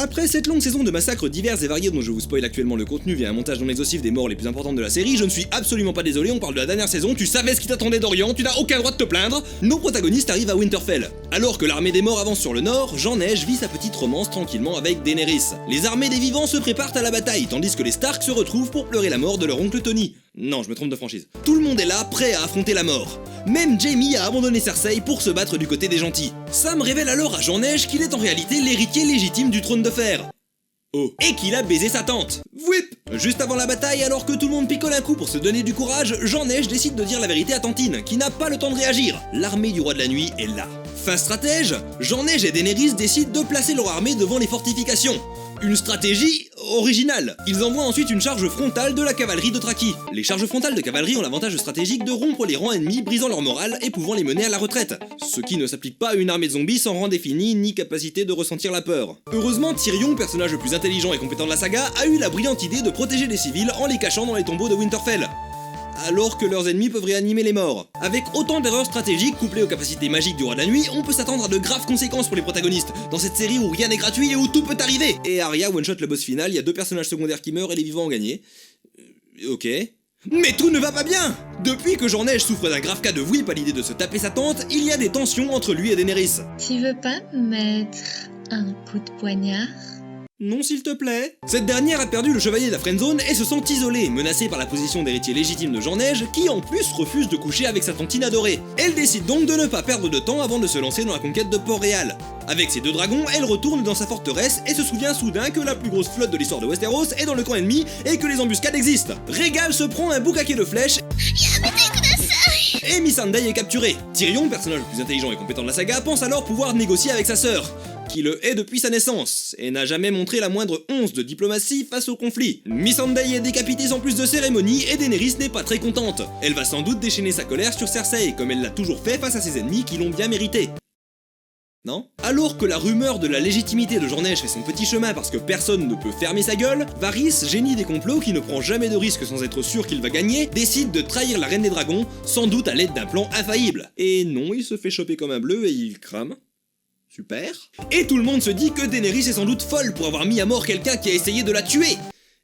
Après cette longue saison de massacres divers et variés dont je vous spoil actuellement le contenu via un montage non exhaustif des morts les plus importantes de la série, je ne suis absolument pas désolé, on parle de la dernière saison, tu savais ce qui t'attendait d'Orient, tu n'as aucun droit de te plaindre. Nos protagonistes arrivent à Winterfell. Alors que l'armée des morts avance sur le nord, Jean Neige vit sa petite romance tranquillement avec Daenerys. Les armées des vivants se préparent à la bataille, tandis que les Stark se retrouvent pour pleurer la mort de leur oncle Tony. Non, je me trompe de franchise. Tout le monde est là, prêt à affronter la mort. Même Jaime a abandonné Cersei pour se battre du côté des gentils. Sam révèle alors à Jean Neige qu'il est en réalité l'héritier légitime du trône de fer. Oh. Et qu'il a baisé sa tante. Whip. Juste avant la bataille, alors que tout le monde picole un coup pour se donner du courage, Jean Neige décide de dire la vérité à Tantine, qui n'a pas le temps de réagir. L'armée du roi de la nuit est là. Fin stratège, Jean Neige et Daenerys décident de placer leur armée devant les fortifications. Une stratégie originale. Ils envoient ensuite une charge frontale de la cavalerie de Traki. Les charges frontales de cavalerie ont l'avantage stratégique de rompre les rangs ennemis, brisant leur morale et pouvant les mener à la retraite. Ce qui ne s'applique pas à une armée de zombies sans rang défini ni capacité de ressentir la peur. Heureusement, Tyrion, personnage le plus intelligent et compétent de la saga, a eu la brillante idée de protéger les civils en les cachant dans les tombeaux de Winterfell. Alors que leurs ennemis peuvent réanimer les morts. Avec autant d'erreurs stratégiques couplées aux capacités magiques du roi de la nuit, on peut s'attendre à de graves conséquences pour les protagonistes, dans cette série où rien n'est gratuit et où tout peut arriver. Et Arya one-shot le boss final, il y a 2 personnages secondaires qui meurent et les vivants ont gagné. Ok. Mais tout ne va pas bien. Depuis que Jean Neige souffre d'un grave cas de whip à l'idée de se taper sa tante, il y a des tensions entre lui et Daenerys. Tu veux pas me mettre un coup de poignard ? Non s'il te plaît. Cette dernière a perdu le chevalier de la friendzone et se sent isolée, menacée par la position d'héritier légitime de Jean Neige, qui en plus refuse de coucher avec sa tantine adorée. Elle décide donc de ne pas perdre de temps avant de se lancer dans la conquête de Port-Réal. Avec ses 2 dragons, elle retourne dans sa forteresse et se souvient soudain que la plus grosse flotte de l'histoire de Westeros est dans le camp ennemi et que les embuscades existent. Régale se prend un boucaquet de flèches et Missandei est capturée. Tyrion, personnage le plus intelligent et compétent de la saga, pense alors pouvoir négocier avec sa sœur, qui le hait depuis sa naissance, et n'a jamais montré la moindre once de diplomatie face au conflit. Missandei est décapitée sans plus de cérémonie, et Daenerys n'est pas très contente. Elle va sans doute déchaîner sa colère sur Cersei, comme elle l'a toujours fait face à ses ennemis qui l'ont bien mérité. Non ? Alors que la rumeur de la légitimité de Jean Neige fait son petit chemin parce que personne ne peut fermer sa gueule, Varys, génie des complots qui ne prend jamais de risque sans être sûr qu'il va gagner, décide de trahir la reine des dragons, sans doute à l'aide d'un plan infaillible. Et non, il se fait choper comme un bleu et il crame. Super. Et tout le monde se dit que Daenerys est sans doute folle pour avoir mis à mort quelqu'un qui a essayé de la tuer.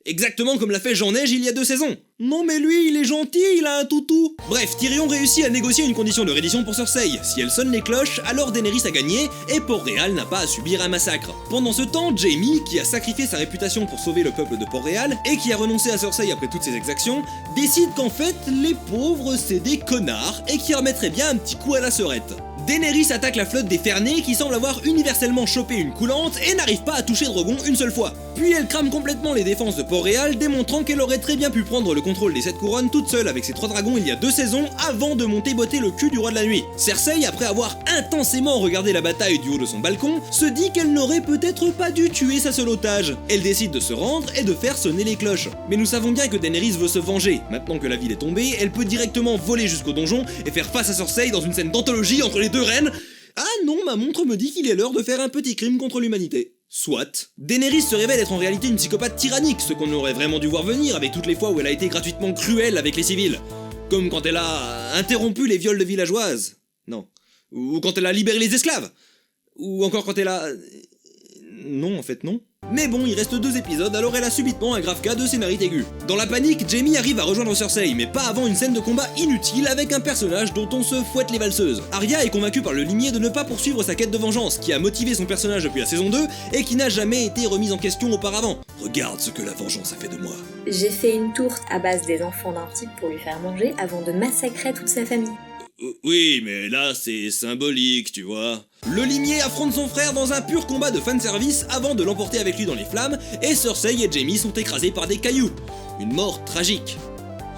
Exactement comme l'a fait Jean Neige il y a 2 saisons. Non mais lui, il est gentil, il a un toutou. Bref, Tyrion réussit à négocier une condition de reddition pour Cersei. Si elle sonne les cloches, alors Daenerys a gagné et Port-Réal n'a pas à subir un massacre. Pendant ce temps, Jaime, qui a sacrifié sa réputation pour sauver le peuple de Port-Réal et qui a renoncé à Cersei après toutes ses exactions, décide qu'en fait, les pauvres c'est des connards et qui remettraient bien un petit coup à la sœurette. Daenerys attaque la flotte des Fernés qui semble avoir universellement chopé une coulante et n'arrive pas à toucher Drogon une seule fois. Puis elle crame complètement les défenses de Port-Réal, démontrant qu'elle aurait très bien pu prendre le contrôle des 7 couronnes toute seule avec ses 3 dragons il y a 2 saisons avant de monter botter le cul du roi de la nuit. Cersei, après avoir intensément regardé la bataille du haut de son balcon, se dit qu'elle n'aurait peut-être pas dû tuer sa seule otage. Elle décide de se rendre et de faire sonner les cloches. Mais nous savons bien que Daenerys veut se venger. Maintenant que la ville est tombée, elle peut directement voler jusqu'au donjon et faire face à Cersei dans une scène d'anthologie entre les 2 reines. Ah non, ma montre me dit qu'il est l'heure de faire un petit crime contre l'humanité. Soit. Daenerys se révèle être en réalité une psychopathe tyrannique, ce qu'on aurait vraiment dû voir venir avec toutes les fois où elle a été gratuitement cruelle avec les civils. Comme quand elle a interrompu les viols de villageoises. Non. Ou quand elle a libéré les esclaves. Ou encore quand elle a... Non, en fait non. Mais bon, il reste 2 épisodes, alors elle a subitement un grave cas de scénarite aiguë. Dans la panique, Jaime arrive à rejoindre Cersei, mais pas avant une scène de combat inutile avec un personnage dont on se fouette les valseuses. Arya est convaincue par le limier de ne pas poursuivre sa quête de vengeance, qui a motivé son personnage depuis la saison 2, et qui n'a jamais été remise en question auparavant. Regarde ce que la vengeance a fait de moi. J'ai fait une tourte à base des enfants d'un type pour lui faire manger avant de massacrer toute sa famille. Oui, mais là c'est symbolique, tu vois. Le limier affronte son frère dans un pur combat de fanservice avant de l'emporter avec lui dans les flammes, et Cersei et Jaime sont écrasés par des cailloux. Une mort tragique.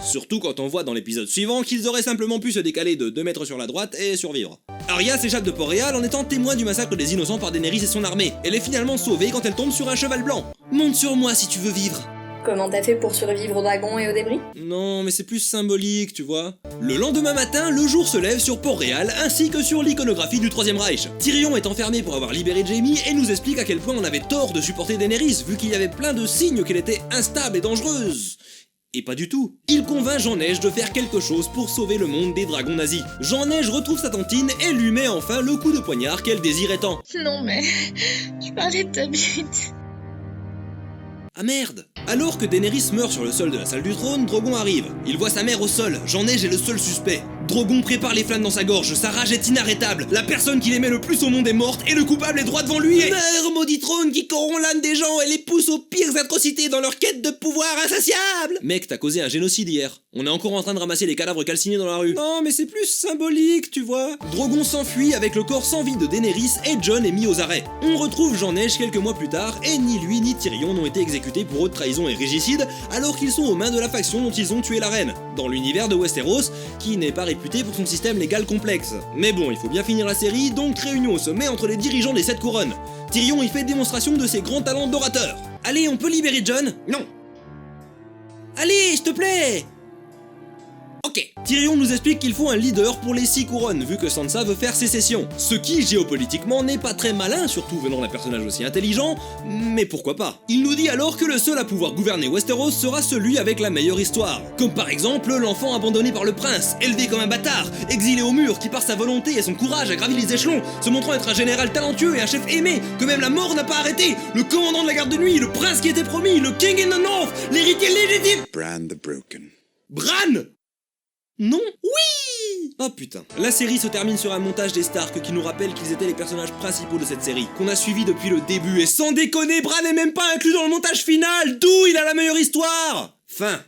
Surtout quand on voit dans l'épisode suivant qu'ils auraient simplement pu se décaler de 2 mètres sur la droite et survivre. Arya s'échappe de Port-Réal en étant témoin du massacre des innocents par Daenerys et son armée. Elle est finalement sauvée quand elle tombe sur un cheval blanc. Monte sur moi si tu veux vivre. Comment t'as fait pour survivre aux dragons et aux débris ? Non, mais c'est plus symbolique, tu vois. Le lendemain matin, le jour se lève sur Port-Réal ainsi que sur l'iconographie du Troisième Reich. Tyrion est enfermé pour avoir libéré Jaime et nous explique à quel point on avait tort de supporter Daenerys vu qu'il y avait plein de signes qu'elle était instable et dangereuse. Et pas du tout. Il convainc Jean Neige de faire quelque chose pour sauver le monde des dragons nazis. Jean Neige retrouve sa tantine et lui met enfin le coup de poignard qu'elle désirait tant. Non mais... tu parlais de ta bite. Ah merde! Alors que Daenerys meurt sur le sol de la salle du trône, Drogon arrive. Il voit sa mère au sol, Jean-Neige est le seul suspect. Drogon prépare les flammes dans sa gorge, sa rage est inarrêtable. La personne qu'il aimait le plus au monde est morte et le coupable est droit devant lui. Meurs, maudit trône qui corrompt l'âme des gens et les pousse aux pires atrocités dans leur quête de pouvoir insatiable. Mec, t'as causé un génocide hier. On est encore en train de ramasser les cadavres calcinés dans la rue. Non, mais c'est plus symbolique, tu vois. Drogon s'enfuit avec le corps sans vie de Daenerys et Jon est mis aux arrêts. On retrouve Jean-Neige quelques mois plus tard et ni lui ni Tyrion n'ont été exécutés pour haute trahison et régicide alors qu'ils sont aux mains de la faction dont ils ont tué la reine, dans l'univers de Westeros, qui n'est pas réputé pour son système légal complexe. Mais bon, il faut bien finir la série, donc réunion au sommet entre les dirigeants des 7 couronnes. Tyrion y fait démonstration de ses grands talents d'orateur. Allez, on peut libérer Jon? Non. Allez, s'il te plaît. Ok. Tyrion nous explique qu'il faut un leader pour les 6 couronnes, vu que Sansa veut faire sécession. Ce qui, géopolitiquement, n'est pas très malin, surtout venant d'un personnage aussi intelligent, mais pourquoi pas. Il nous dit alors que le seul à pouvoir gouverner Westeros sera celui avec la meilleure histoire. Comme par exemple l'enfant abandonné par le prince, élevé comme un bâtard, exilé au mur, qui par sa volonté et son courage a gravi les échelons, se montrant être un général talentueux et un chef aimé, que même la mort n'a pas arrêté, le commandant de la garde de nuit, le prince qui était promis, le king in the north, l'héritier légitime. Bran the Broken. Bran! Non? Oui! Oh putain. La série se termine sur un montage des Stark qui nous rappelle qu'ils étaient les personnages principaux de cette série, qu'on a suivi depuis le début, et sans déconner, Bran n'est même pas inclus dans le montage final, d'où il a la meilleure histoire! Fin.